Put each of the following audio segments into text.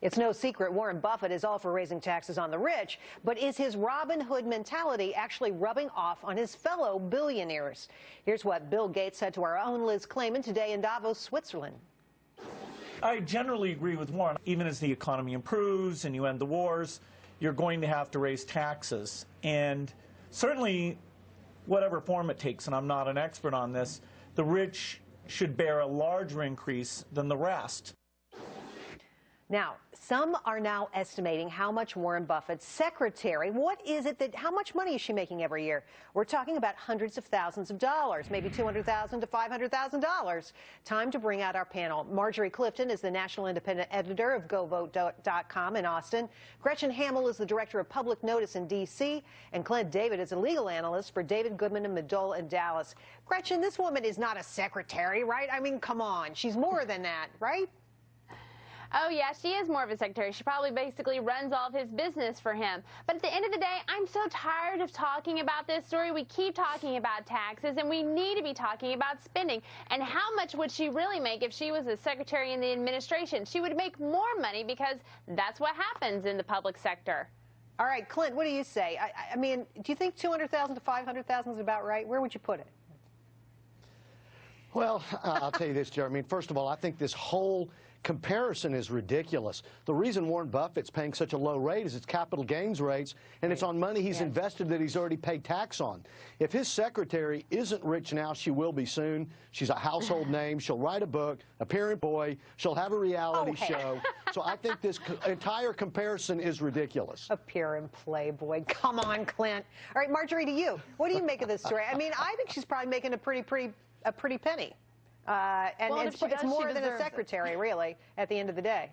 It's no secret Warren Buffett is all for raising taxes on the rich, but is his Robin Hood mentality actually rubbing off on his fellow billionaires? Here's what Bill Gates said to our own Liz Klayman today in Davos, Switzerland. I generally agree with Warren. Even as the economy improves and you end the wars, you're going to have to raise taxes. And certainly, whatever form it takes, and I'm not an expert on this, the rich should bear a larger increase than the rest. Now, some are now estimating how much Warren Buffett's secretary, how much money is she making every year? We're talking about hundreds of thousands of dollars, maybe $200,000 to $500,000. Time to bring out our panel. Marjorie Clifton is the national independent editor of GoVote.com in Austin. Gretchen Hamel is the director of public notice in D.C. And Clint David is a legal analyst for David Goodman and Medill in Dallas. Gretchen, this woman is not a secretary, right? I mean, come on. She's more than that, right? Oh, yeah, she is more of a secretary. She probably basically runs all of his business for him. But at the end of the day, I'm so tired of talking about this story. We keep talking about taxes, and we need to be talking about spending. And how much would she really make if she was a secretary in the administration? She would make more money because that's what happens in the public sector. All right, Clint, what do you say? I mean, do you think $200,000 to $500,000 is about right? Where would you put it? Well, I'll tell you this, Gerri. I mean, first of all, I think this whole comparison is ridiculous. The reason Warren Buffett's paying such a low rate is its capital gains rates, and it's on money he's invested that he's already paid tax on. If his secretary isn't rich now, she will be soon. She's a household name. She'll write a book, appear in Boy. She'll have a reality show. So I think this entire comparison is ridiculous. Appear in Playboy. Come on, Clint. All right, Marjorie, to you. What do you make of this story? I mean, I think she's probably making a pretty penny. It's more than a secretary, really, at the end of the day.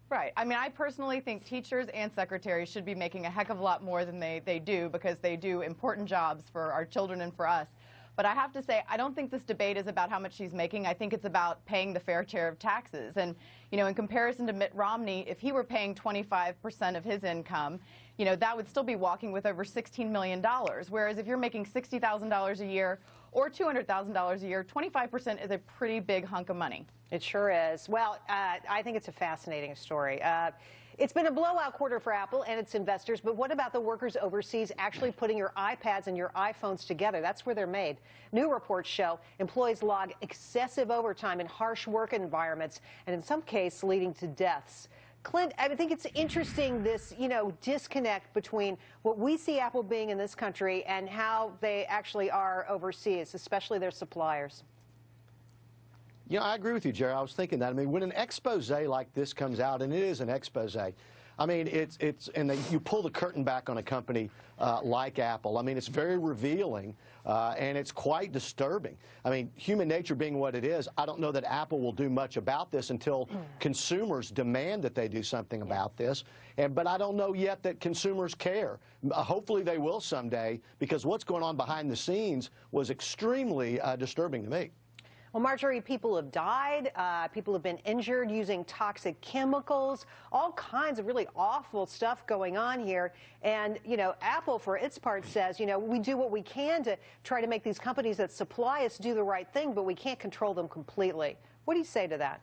Right. I mean, I personally think teachers and secretaries should be making a heck of a lot more than they do, because they do important jobs for our children and for us. But I have to say, I don't think this debate is about how much she's making. I think it's about paying the fair share of taxes. And, you know, in comparison to Mitt Romney, if he were paying 25% of his income, you know, that would still be walking with over $16 million. Whereas if you're making $60,000 a year or $200,000 a year, 25% is a pretty big hunk of money. It sure is. Well, I think it's a fascinating story. It's been a blowout quarter for Apple and its investors, but what about the workers overseas actually putting your iPads and your iPhones together? That's where they're made. New reports show employees log excessive overtime in harsh work environments, and in some cases leading to deaths. Clint, I think it's interesting, this, disconnect between what we see Apple being in this country and how they actually are overseas, especially their suppliers. I agree with you, Gerri. I was thinking that. I mean, when an expose like this comes out, and it is an expose, I mean, you pull the curtain back on a company like Apple. I mean, it's very revealing, and it's quite disturbing. I mean, human nature being what it is, I don't know that Apple will do much about this until consumers demand that they do something about this. But I don't know yet that consumers care. Hopefully they will someday, because what's going on behind the scenes was extremely disturbing to me. Well, Marjorie, people have died, people have been injured using toxic chemicals, all kinds of really awful stuff going on here. And, Apple, for its part, says, we do what we can to try to make these companies that supply us do the right thing, but we can't control them completely. What do you say to that?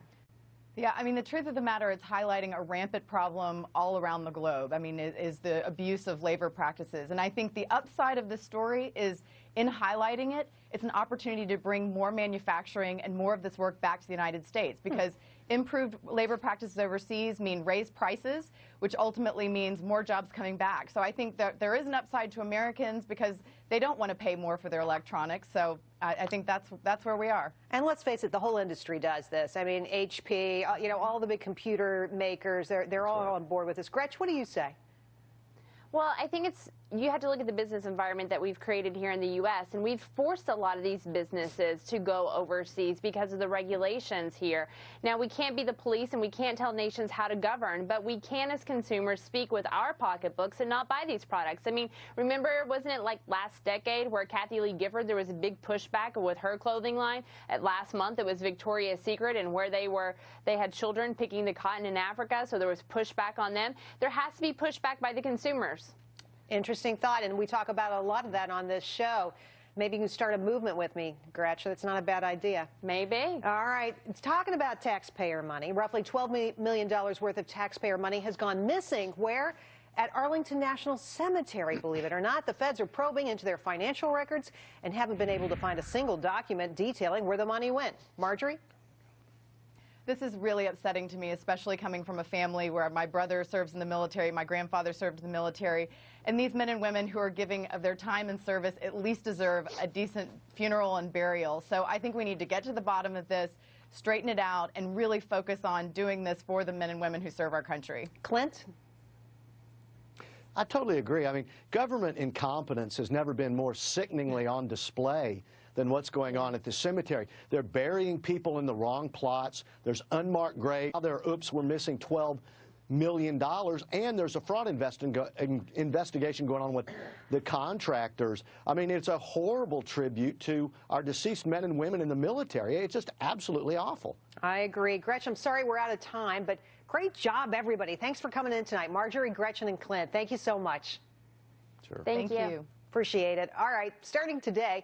Yeah, I mean, the truth of the matter is highlighting a rampant problem all around the globe. I mean, is the abuse of labor practices. And I think the upside of this story is, in highlighting it, it's an opportunity to bring more manufacturing and more of this work back to the United States, because improved labor practices overseas mean raised prices, which ultimately means more jobs coming back. So I think that there is an upside to Americans, because they don't want to pay more for their electronics. So I think that's where we are. And let's face it, the whole industry does this. I mean, HP, all the big computer makers, they're all on board with this. Gretchen, what do you say? Well, I think you have to look at the business environment that we've created here in the U.S., and we've forced a lot of these businesses to go overseas because of the regulations here. Now, we can't be the police and we can't tell nations how to govern, but we can, as consumers, speak with our pocketbooks and not buy these products. I mean, remember, wasn't it like last decade where Kathy Lee Gifford, there was a big pushback with her clothing line? Last month, it was Victoria's Secret, and where they had children picking the cotton in Africa, so there was pushback on them. There has to be pushback by the consumers. Interesting thought, and we talk about a lot of that on this show. Maybe you can start a movement with me, Gretchen. It's not a bad idea. Maybe. All right. Talking about taxpayer money, roughly $12 million worth of taxpayer money has gone missing. Where? At Arlington National Cemetery, believe it or not. The feds are probing into their financial records and haven't been able to find a single document detailing where the money went. Marjorie? This is really upsetting to me, especially coming from a family where my brother serves in the military, my grandfather served in the military, and these men and women who are giving of their time and service at least deserve a decent funeral and burial. So I think we need to get to the bottom of this, straighten it out, and really focus on doing this for the men and women who serve our country. Clint? I totally agree. I mean, government incompetence has never been more sickeningly on display than what's going on at the cemetery. They're burying people in the wrong plots. There's unmarked graves. Now there, oops, we're missing $12 million, and there's a fraud investigation going on with the contractors. I mean, it's a horrible tribute to our deceased men and women in the military. It's just absolutely awful. I agree. Gretchen, I'm sorry we're out of time, but great job, everybody. Thanks for coming in tonight. Marjorie, Gretchen, and Clint, thank you so much. Sure. Thank you. Appreciate it. All right, starting today.